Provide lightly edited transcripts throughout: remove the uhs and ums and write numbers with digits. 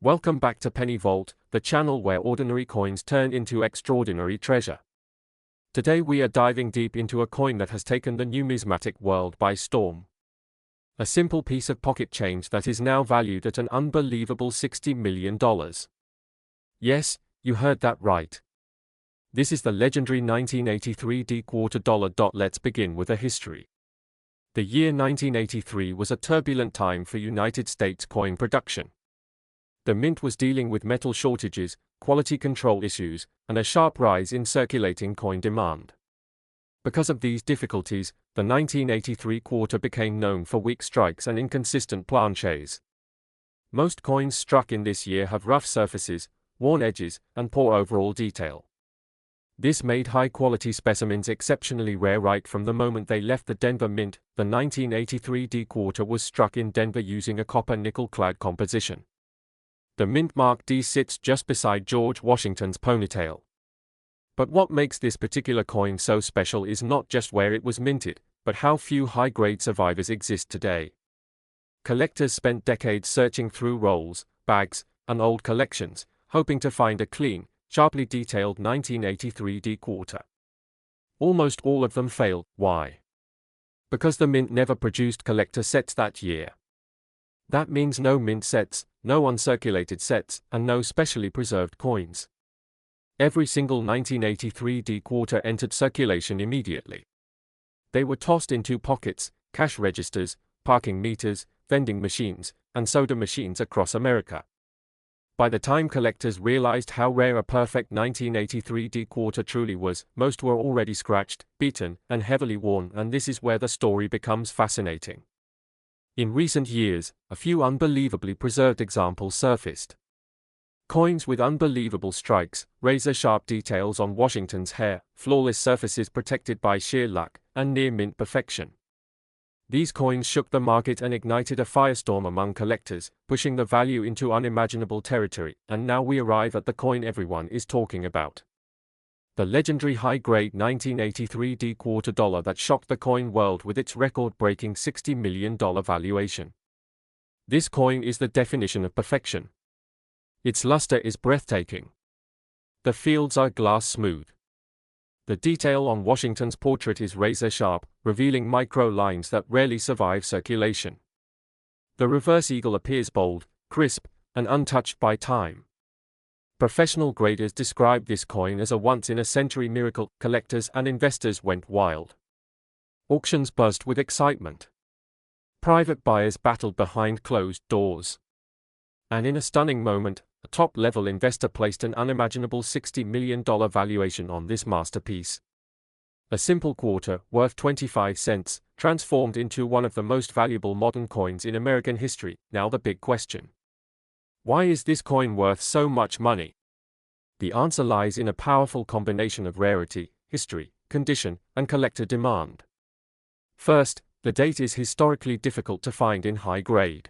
Welcome back to Penny Vault, the channel where ordinary coins turn into extraordinary treasure. Today we are diving deep into a coin that has taken the numismatic world by storm. A simple piece of pocket change that is now valued at an unbelievable $60 million. Yes, you heard that right. This is the legendary 1983 D-quarter dollar. Let's begin with a history. The year 1983 was a turbulent time for United States coin production. The mint was dealing with metal shortages, quality control issues, and a sharp rise in circulating coin demand. Because of these difficulties, the 1983 quarter became known for weak strikes and inconsistent planches. Most coins struck in this year have rough surfaces, worn edges, and poor overall detail. This made high-quality specimens exceptionally rare right from the moment they left the Denver Mint. The 1983 D-quarter was struck in Denver using a copper nickel-clad composition. The mint mark D sits just beside George Washington's ponytail. But what makes this particular coin so special is not just where it was minted, but how few high-grade survivors exist today. Collectors spent decades searching through rolls, bags, and old collections, hoping to find a clean, sharply detailed 1983 D-quarter. Almost all of them failed. Why? Because the mint never produced collector sets that year. That means no mint sets, no uncirculated sets, and no specially preserved coins. Every single 1983 D-quarter entered circulation immediately. They were tossed into pockets, cash registers, parking meters, vending machines, and soda machines across America. By the time collectors realized how rare a perfect 1983 D-quarter truly was, most were already scratched, beaten, and heavily worn, and this is where the story becomes fascinating. In recent years, a few unbelievably preserved examples surfaced. Coins with unbelievable strikes, razor-sharp details on Washington's hair, flawless surfaces protected by sheer luck, and near-mint perfection. These coins shook the market and ignited a firestorm among collectors, pushing the value into unimaginable territory, and now we arrive at the coin everyone is talking about. The legendary high-grade 1983 D-quarter dollar that shocked the coin world with its record-breaking $60 million valuation. This coin is the definition of perfection. Its luster is breathtaking. The fields are glass smooth. The detail on Washington's portrait is razor-sharp, revealing micro-lines that rarely survive circulation. The reverse eagle appears bold, crisp, and untouched by time. Professional graders describe this coin as a once-in-a-century miracle. Collectors and investors went wild. Auctions buzzed with excitement. Private buyers battled behind closed doors. And in a stunning moment, a top-level investor placed an unimaginable $60 million valuation on this masterpiece. A simple quarter, worth 25 cents, transformed into one of the most valuable modern coins in American history. Now the big question. Why is this coin worth so much money? The answer lies in a powerful combination of rarity, history, condition, and collector demand. First, the date is historically difficult to find in high grade.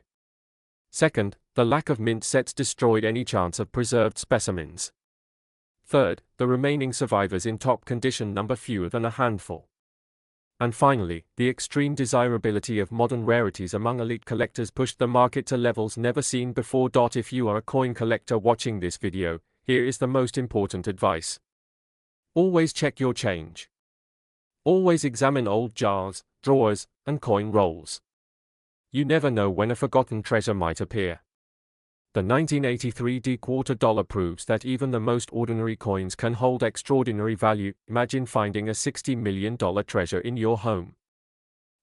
Second, the lack of mint sets destroyed any chance of preserved specimens. Third, the remaining survivors in top condition number fewer than a handful. And finally, the extreme desirability of modern rarities among elite collectors pushed the market to levels never seen before. If you are a coin collector watching this video, here is the most important advice. Always check your change. Always examine old jars, drawers, and coin rolls. You never know when a forgotten treasure might appear. The 1983 D-quarter dollar proves that even the most ordinary coins can hold extraordinary value. Imagine finding a $60 million treasure in your home.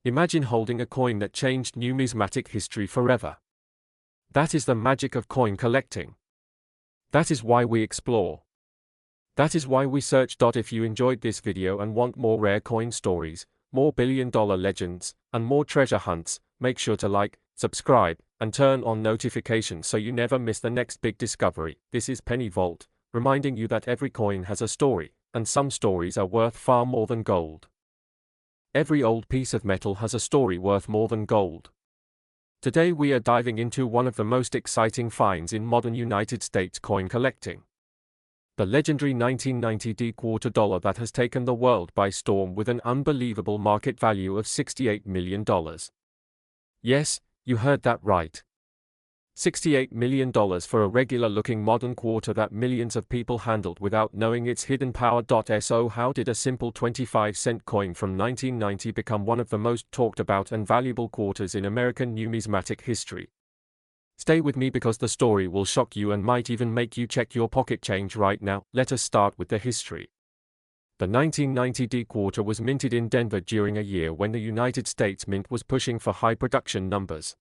Imagine holding a coin that changed numismatic history forever. That is the magic of coin collecting. That is why we explore. That is why we search. If you enjoyed this video and want more rare coin stories, more billion-dollar legends, and more treasure hunts, make sure to like, subscribe, and turn on notifications so you never miss the next big discovery. This is Penny Vault, reminding you that every coin has a story, and some stories are worth far more than gold. Every old piece of metal has a story worth more than gold. Today we are diving into one of the most exciting finds in modern United States coin collecting. The legendary 1990 D-quarter dollar that has taken the world by storm with an unbelievable market value of $68 million. Yes, you heard that right. $68 million for a regular-looking modern quarter that millions of people handled without knowing its hidden power. So how did a simple 25-cent coin from 1990 become one of the most talked about and valuable quarters in American numismatic history? Stay with me because the story will shock you and might even make you check your pocket change right now. Let us start with the history. The 1990 D quarter was minted in Denver during a year when the United States Mint was pushing for high production numbers.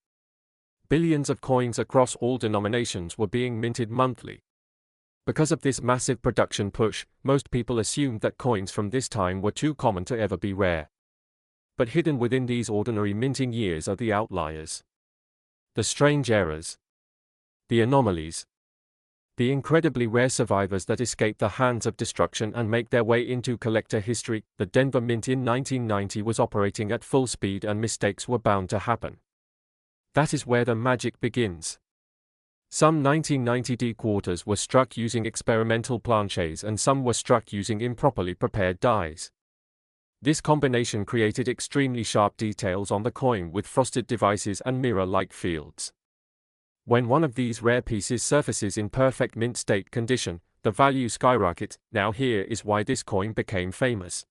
Billions of coins across all denominations were being minted monthly. Because of this massive production push, most people assumed that coins from this time were too common to ever be rare. But hidden within these ordinary minting years are the outliers. The strange errors. The anomalies. The incredibly rare survivors that escape the hands of destruction and make their way into collector history. The Denver Mint in 1990 was operating at full speed and mistakes were bound to happen. That is where the magic begins. Some 1990 D quarters were struck using experimental planches and some were struck using improperly prepared dies. This combination created extremely sharp details on the coin with frosted devices and mirror-like fields. When one of these rare pieces surfaces in perfect mint state condition, the value skyrockets. Now here is why this coin became famous.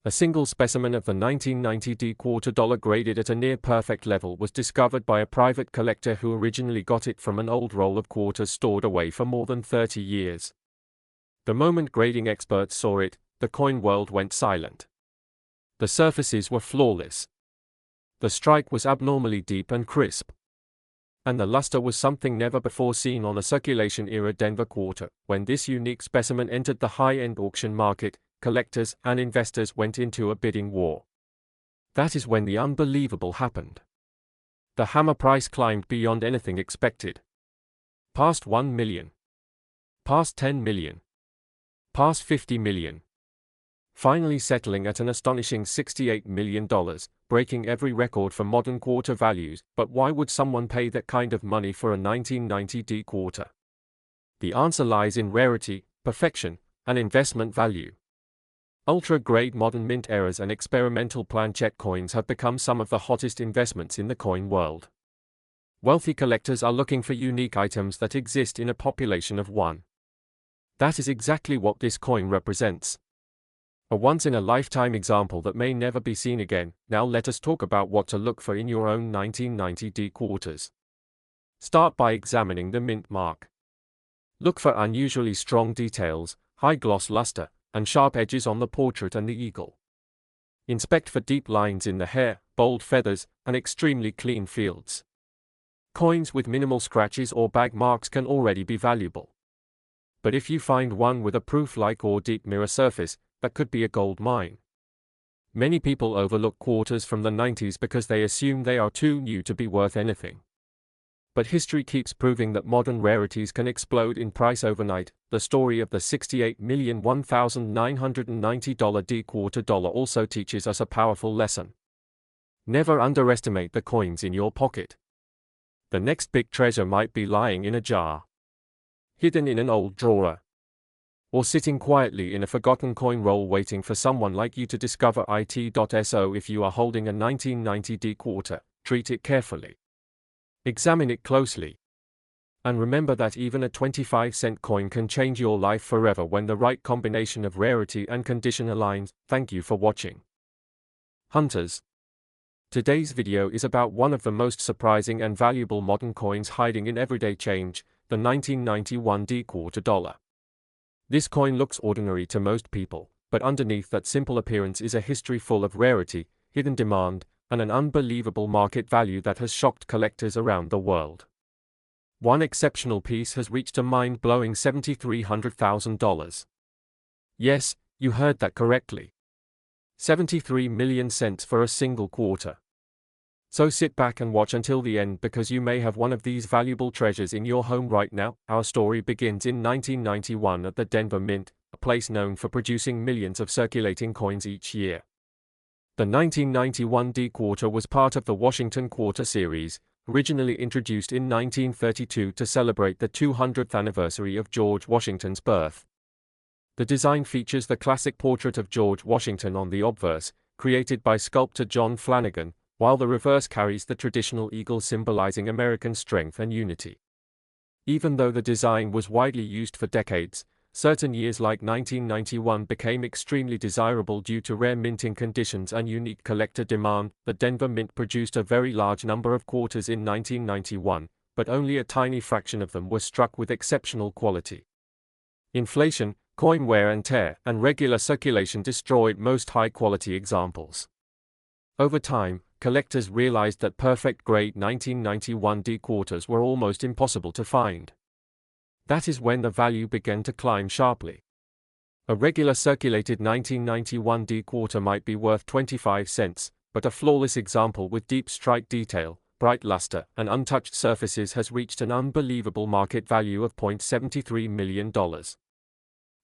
A single specimen of the 1990 D quarter dollar graded at a near-perfect level was discovered by a private collector who originally got it from an old roll of quarters stored away for more than 30 years. The moment grading experts saw it, the coin world went silent. The surfaces were flawless. The strike was abnormally deep and crisp. And the luster was something never before seen on a circulation-era Denver quarter. When this unique specimen entered the high-end auction market, collectors and investors went into a bidding war. That is when the unbelievable happened. The hammer price climbed beyond anything expected. Past 1 million. Past 10 million. Past 50 million. Finally settling at an astonishing $68 million, breaking every record for modern quarter values. But why would someone pay that kind of money for a 1990 D quarter? The answer lies in rarity, perfection, and investment value. Ultra-grade modern mint errors and experimental planchet coins have become some of the hottest investments in the coin world. Wealthy collectors are looking for unique items that exist in a population of one. That is exactly what this coin represents. A once-in-a-lifetime example that may never be seen again. Now let us talk about what to look for in your own 1990 D quarters. Start by examining the mint mark. Look for unusually strong details, high gloss luster, and sharp edges on the portrait and the eagle. Inspect for deep lines in the hair, bold feathers, and extremely clean fields. Coins with minimal scratches or bag marks can already be valuable. But if you find one with a proof-like or deep mirror surface, that could be a gold mine. Many people overlook quarters from the 90s because they assume they are too new to be worth anything. But history keeps proving that modern rarities can explode in price overnight. The story of the $68,001,990 D quarter dollar also teaches us a powerful lesson. Never underestimate the coins in your pocket. The next big treasure might be lying in a jar, hidden in an old drawer, or sitting quietly in a forgotten coin roll waiting for someone like you to discover. So if you are holding a 1990 D quarter, treat it carefully. Examine it closely. And remember that even a 25-cent coin can change your life forever when the right combination of rarity and condition aligns. Thank you for watching. Hunters. Today's video is about one of the most surprising and valuable modern coins hiding in everyday change, the 1991 D quarter dollar. This coin looks ordinary to most people, but underneath that simple appearance is a history full of rarity, hidden demand, and an unbelievable market value that has shocked collectors around the world. One exceptional piece has reached a mind-blowing $7,300,000. Yes, you heard that correctly. 73 million cents for a single quarter. So sit back and watch until the end because you may have one of these valuable treasures in your home right now. Our story begins in 1991 at the Denver Mint, a place known for producing millions of circulating coins each year. The 1991 D quarter was part of the Washington Quarter series, originally introduced in 1932 to celebrate the 200th anniversary of George Washington's birth. The design features the classic portrait of George Washington on the obverse, created by sculptor John Flanagan, while the reverse carries the traditional eagle symbolizing American strength and unity. Even though the design was widely used for decades, certain years like 1991 became extremely desirable due to rare minting conditions and unique collector demand. The Denver Mint produced a very large number of quarters in 1991, but only a tiny fraction of them were struck with exceptional quality. Inflation, coin wear and tear, and regular circulation destroyed most high-quality examples. Over time, collectors realized that perfect-grade 1991 D quarters were almost impossible to find. That is when the value began to climb sharply. A regular circulated 1991 D quarter might be worth 25 cents, but a flawless example with deep strike detail, bright luster, and untouched surfaces has reached an unbelievable market value of $0.73 million.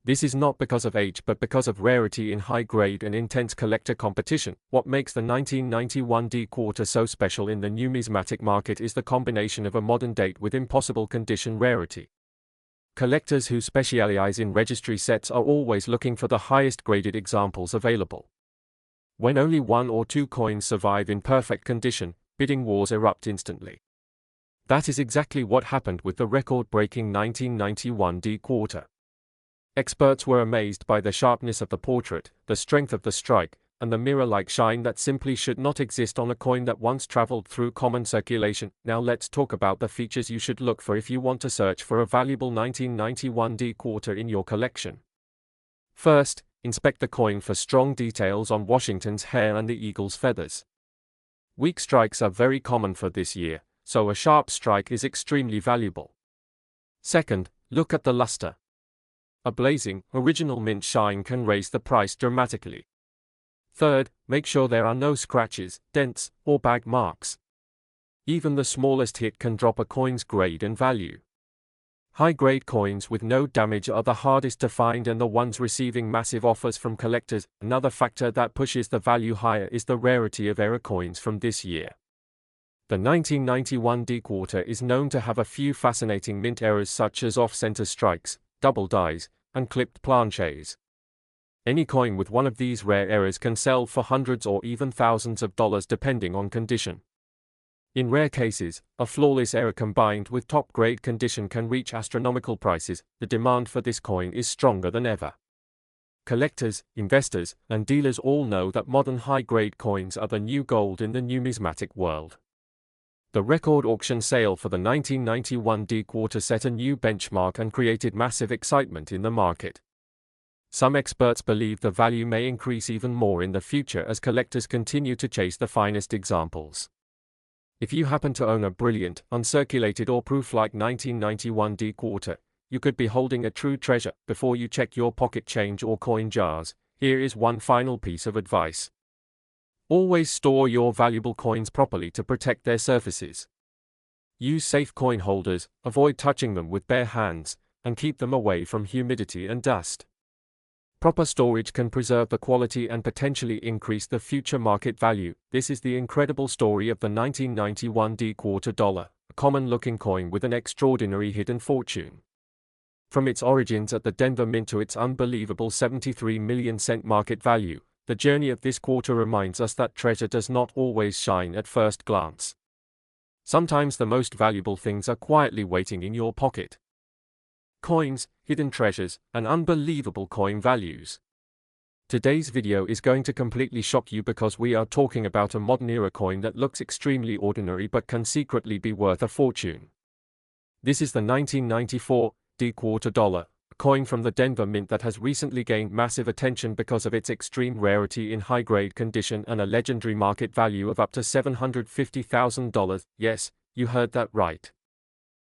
This is not because of age but because of rarity in high grade and intense collector competition. What makes the 1991 D quarter so special in the numismatic market is the combination of a modern date with impossible condition rarity. Collectors who specialize in registry sets are always looking for the highest graded examples available. When only one or two coins survive in perfect condition, bidding wars erupt instantly. That is exactly what happened with the record-breaking 1991 D quarter. Experts were amazed by the sharpness of the portrait, the strength of the strike, and the mirror-like shine that simply should not exist on a coin that once traveled through common circulation. Now let's talk about the features you should look for if you want to search for a valuable 1991 D quarter in your collection. First, inspect the coin for strong details on Washington's hair and the eagle's feathers. Weak strikes are very common for this year, so a sharp strike is extremely valuable. Second, look at the luster. A blazing, original mint shine can raise the price dramatically. Third, make sure there are no scratches, dents, or bag marks. Even the smallest hit can drop a coin's grade and value. High-grade coins with no damage are the hardest to find and the ones receiving massive offers from collectors. Another factor that pushes the value higher is the rarity of error coins from this year. The 1991 D quarter is known to have a few fascinating mint errors such as off-center strikes, double dies, and clipped planches. Any coin with one of these rare errors can sell for hundreds or even thousands of dollars depending on condition. In rare cases, a flawless error combined with top-grade condition can reach astronomical prices. The demand for this coin is stronger than ever. Collectors, investors, and dealers all know that modern high-grade coins are the new gold in the numismatic world. The record auction sale for the 1991 D quarter set a new benchmark and created massive excitement in the market. Some experts believe the value may increase even more in the future as collectors continue to chase the finest examples. If you happen to own a brilliant, uncirculated or proof-like 1991 D quarter, you could be holding a true treasure. Before you check your pocket change or coin jars, here is one final piece of advice. Always store your valuable coins properly to protect their surfaces. Use safe coin holders, avoid touching them with bare hands, and keep them away from humidity and dust. Proper storage can preserve the quality and potentially increase the future market value. This is the incredible story of the 1991 D quarter dollar, a common-looking coin with an extraordinary hidden fortune. From its origins at the Denver Mint to its unbelievable 73 million cent market value, the journey of this quarter reminds us that treasure does not always shine at first glance. Sometimes the most valuable things are quietly waiting in your pocket. Coins, hidden treasures, and unbelievable coin values. Today's video is going to completely shock you because we are talking about a modern-era coin that looks extremely ordinary but can secretly be worth a fortune. This is the 1994 D quarter dollar, a coin from the Denver Mint that has recently gained massive attention because of its extreme rarity in high-grade condition and a legendary market value of up to $750,000. Yes, you heard that right.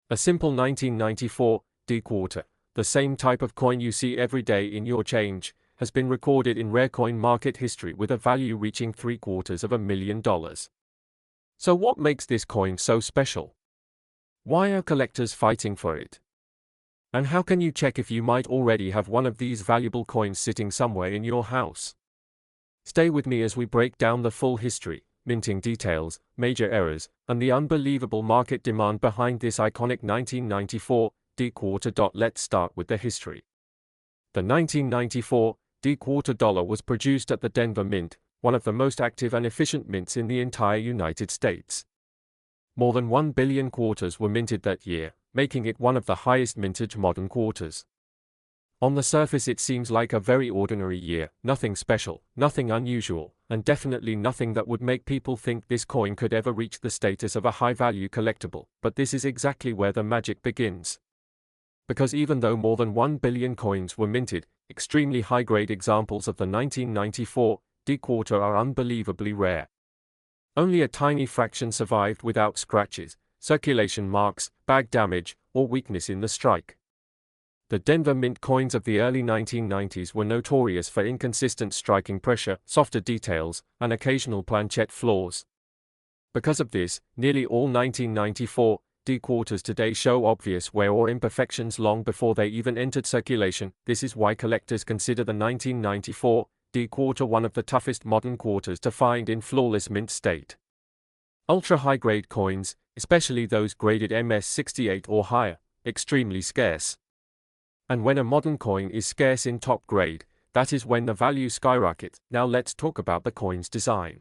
A simple 1994 D quarter, the same type of coin you see every day in your change, has been recorded in rare coin market history with a value reaching $750,000. So what makes this coin so special? Why are collectors fighting for it? And how can you check if you might already have one of these valuable coins sitting somewhere in your house? Stay with me as we break down the full history, minting details, major errors, and the unbelievable market demand behind this iconic 1994 D quarter. Let's start with the history. The 1994 D quarter dollar was produced at the Denver Mint, one of the most active and efficient mints in the entire United States. More than 1 billion quarters were minted that year, making it one of the highest mintage modern quarters. On the surface it seems like a very ordinary year, nothing special, nothing unusual, and definitely nothing that would make people think this coin could ever reach the status of a high-value collectible, but this is exactly where the magic begins. Because even though more than 1 billion coins were minted, extremely high-grade examples of the 1994 D quarter are unbelievably rare. Only a tiny fraction survived without scratches, circulation marks, bag damage, or weakness in the strike. The Denver Mint coins of the early 1990s were notorious for inconsistent striking pressure, softer details, and occasional planchette flaws. Because of this, nearly all 1994 D quarters today show obvious wear or imperfections long before they even entered circulation. This is why collectors consider the 1994 D quarter one of the toughest modern quarters to find in flawless mint state. Ultra high-grade coins, especially those graded MS68 or higher, extremely scarce. And when a modern coin is scarce in top grade, that is when the value skyrockets. Now let's talk about the coin's design.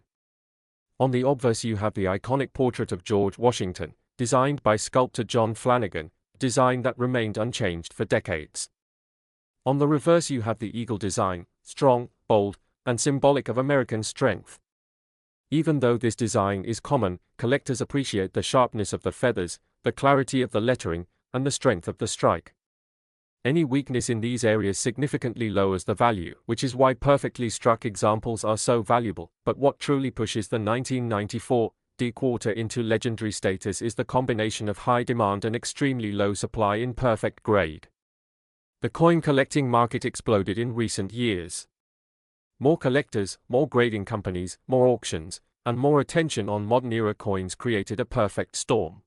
On the obverse you have the iconic portrait of George Washington, designed by sculptor John Flanagan, a design that remained unchanged for decades. On the reverse you have the eagle design, strong, bold, and symbolic of American strength. Even though this design is common, collectors appreciate the sharpness of the feathers, the clarity of the lettering, and the strength of the strike. Any weakness in these areas significantly lowers the value, which is why perfectly struck examples are so valuable. But what truly pushes the 1994 D quarter into legendary status is the combination of high demand and extremely low supply in perfect grade. The coin collecting market exploded in recent years. More collectors, more grading companies, more auctions, and more attention on modern-era coins created a perfect storm.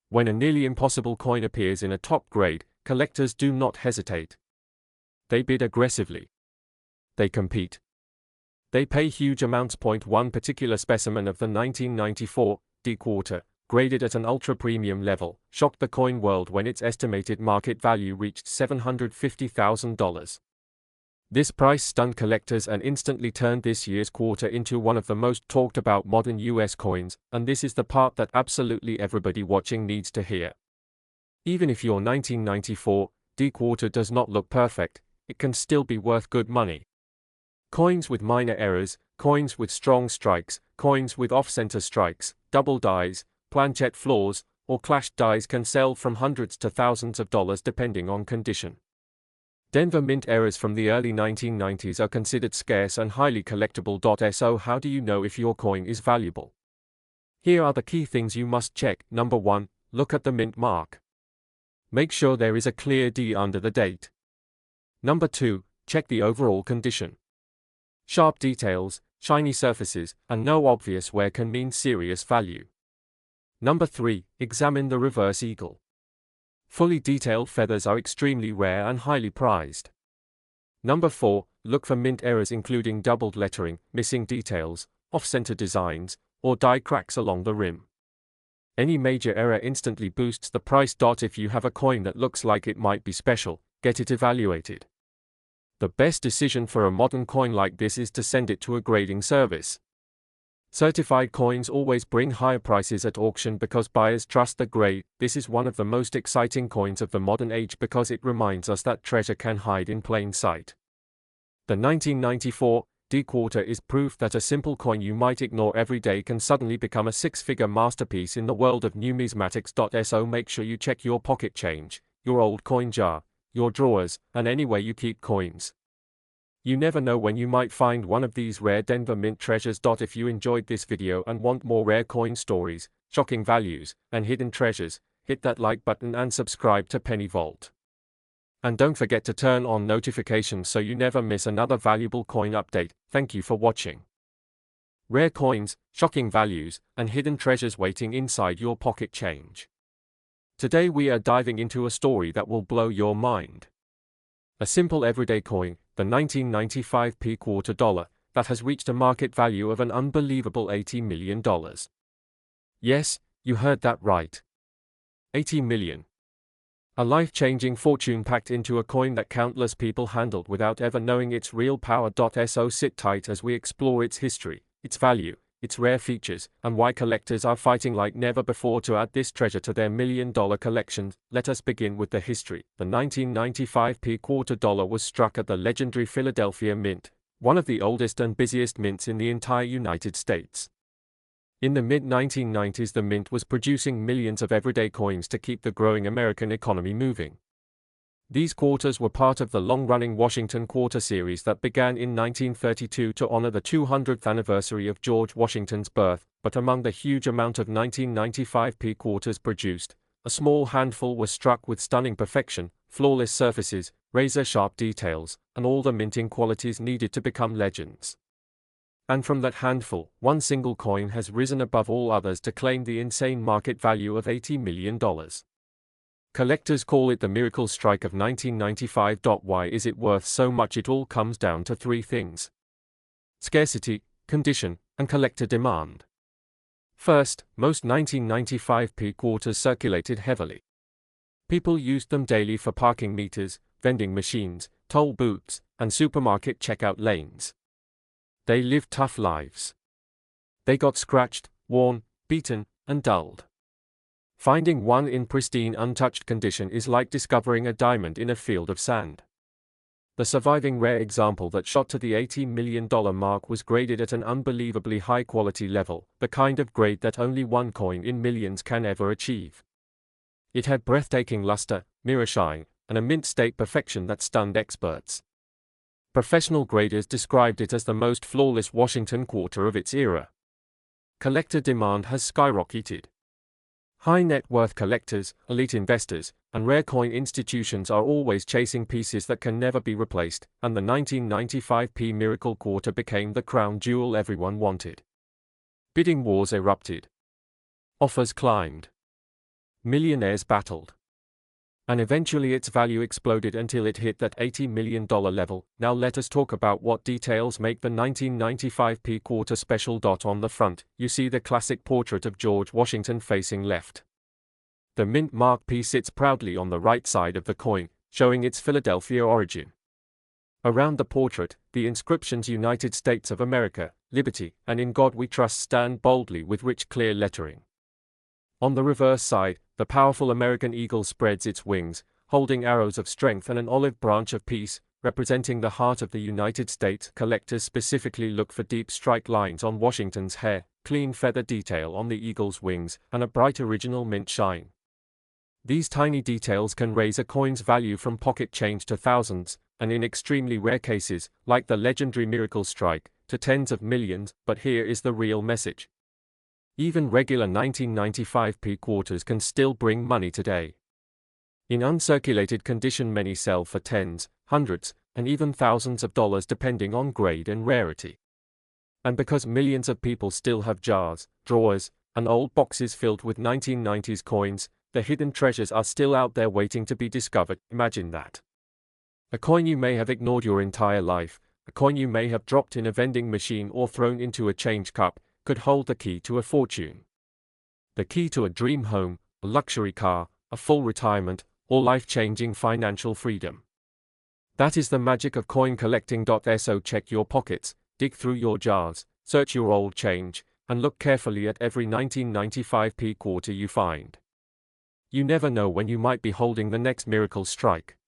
When a nearly impossible coin appears in a top grade, collectors do not hesitate. They bid aggressively. They compete. They pay huge amounts. One particular specimen of the 1994 D quarter, graded at an ultra-premium level, shocked the coin world when its estimated market value reached $750,000. This price stunned collectors and instantly turned this year's quarter into one of the most talked about modern US coins, and this is the part that absolutely everybody watching needs to hear. Even if your 1994 D quarter does not look perfect, it can still be worth good money. Coins with minor errors, coins with strong strikes, coins with off-center strikes, double dies, planchette flaws, or clashed dies can sell from hundreds to thousands of dollars depending on condition. Denver Mint errors from the early 1990s are considered scarce and highly collectible. So how do you know if your coin is valuable? Here are the key things you must check. Number 1, look at the mint mark. Make sure there is a clear D under the date. Number 2, check the overall condition. Sharp details, shiny surfaces, and no obvious wear can mean serious value. Number 3, examine the reverse eagle. Fully detailed feathers are extremely rare and highly prized. Number 4, look for mint errors including doubled lettering, missing details, off-center designs, or die cracks along the rim. Any major error instantly boosts the price. If you have a coin that looks like it might be special, get it evaluated. The best decision for a modern coin like this is to send it to a grading service. Certified coins always bring higher prices at auction because buyers trust the grade. This is one of the most exciting coins of the modern age because it reminds us that treasure can hide in plain sight. The 1994 D quarter is proof that a simple coin you might ignore every day can suddenly become a six-figure masterpiece in the world of numismatics. So make sure you check your pocket change, your old coin jar, your drawers, and anywhere you keep coins. You never know when you might find one of these rare Denver Mint treasures. If you enjoyed this video and want more rare coin stories, shocking values, and hidden treasures, hit that like button and subscribe to Penny Vault. And don't forget to turn on notifications so you never miss another valuable coin update. Thank you for watching. Rare coins, shocking values, and hidden treasures waiting inside your pocket change. Today we are diving into a story that will blow your mind. A simple everyday coin, the 1995 P quarter dollar, that has reached a market value of an unbelievable $80 million. Yes, you heard that right. $80 million. A life-changing fortune packed into a coin that countless people handled without ever knowing its real power. So sit tight as we explore its history, its value, its rare features, and why collectors are fighting like never before to add this treasure to their million-dollar collections. Let us begin with the history. The 1995 quarter dollar was struck at the legendary Philadelphia Mint, one of the oldest and busiest mints in the entire United States. In the mid-1990s, the mint was producing millions of everyday coins to keep the growing American economy moving. These quarters were part of the long-running Washington Quarter series that began in 1932 to honor the 200th anniversary of George Washington's birth, but among the huge amount of 1995 quarters produced, a small handful were struck with stunning perfection, flawless surfaces, razor-sharp details, and all the minting qualities needed to become legends. And from that handful, one single coin has risen above all others to claim the insane market value of $80 million. Collectors call it the miracle strike of 1995. Why is it worth so much? It all comes down to three things: scarcity, condition, and collector demand. First, most 1995 quarters circulated heavily. People used them daily for parking meters, vending machines, toll booths, and supermarket checkout lanes. They lived tough lives. They got scratched, worn, beaten, and dulled. Finding one in pristine, untouched condition is like discovering a diamond in a field of sand. The surviving rare example that shot to the $80 million mark was graded at an unbelievably high-quality level, the kind of grade that only one coin in millions can ever achieve. It had breathtaking luster, mirror shine, and a mint-state perfection that stunned experts. Professional graders described it as the most flawless Washington quarter of its era. Collector demand has skyrocketed. High net worth collectors, elite investors, and rare coin institutions are always chasing pieces that can never be replaced, and the 1995 miracle quarter became the crown jewel everyone wanted. Bidding wars erupted. Offers climbed. Millionaires battled. And eventually its value exploded until it hit that $80 million level. Now let us talk about what details make the 1995 quarter special. On the front, you see the classic portrait of George Washington facing left. The mint mark P sits proudly on the right side of the coin, showing its Philadelphia origin. Around the portrait, the inscriptions "United States of America, Liberty, and In God We Trust" stand boldly with rich clear lettering. On the reverse side, the powerful American eagle spreads its wings, holding arrows of strength and an olive branch of peace, representing the heart of the United States. Collectors specifically look for deep strike lines on Washington's hair, clean feather detail on the eagle's wings, and a bright original mint shine. These tiny details can raise a coin's value from pocket change to thousands, and in extremely rare cases, like the legendary miracle strike, to tens of millions. But here is the real message. Even regular 1995 quarters can still bring money today. In uncirculated condition, many sell for tens, hundreds, and even thousands of dollars depending on grade and rarity. And because millions of people still have jars, drawers, and old boxes filled with 1990s coins, the hidden treasures are still out there waiting to be discovered. Imagine that. A coin you may have ignored your entire life, a coin you may have dropped in a vending machine or thrown into a change cup, could hold the key to a fortune. The key to a dream home, a luxury car, a full retirement, or life-changing financial freedom. That is the magic of coin collecting. So check your pockets, dig through your jars, search your old change, and look carefully at every 1995 quarter you find. You never know when you might be holding the next miracle strike.